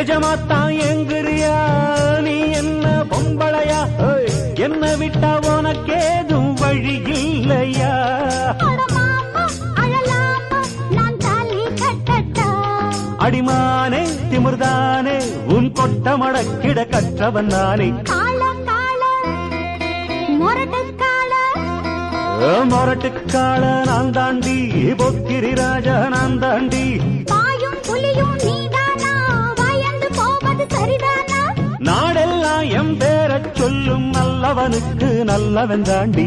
நிஜமாத்தான் எங்குறியா நீ என்ன பொம்பளையா என்ன விட்டா உனக்கேதும் வழி இல்லையா அடிமானே திமிர்தானே உன் கொட்ட மடக்கிட கற்றவன் நானே மொரட்டுக்கால நான் தாண்டி பொக்கிரி ராஜா நான் தாண்டி நாடெல்லாம் எம் பேரச் சொல்லும் நல்லவனுக்கு நல்லவன் தாண்டி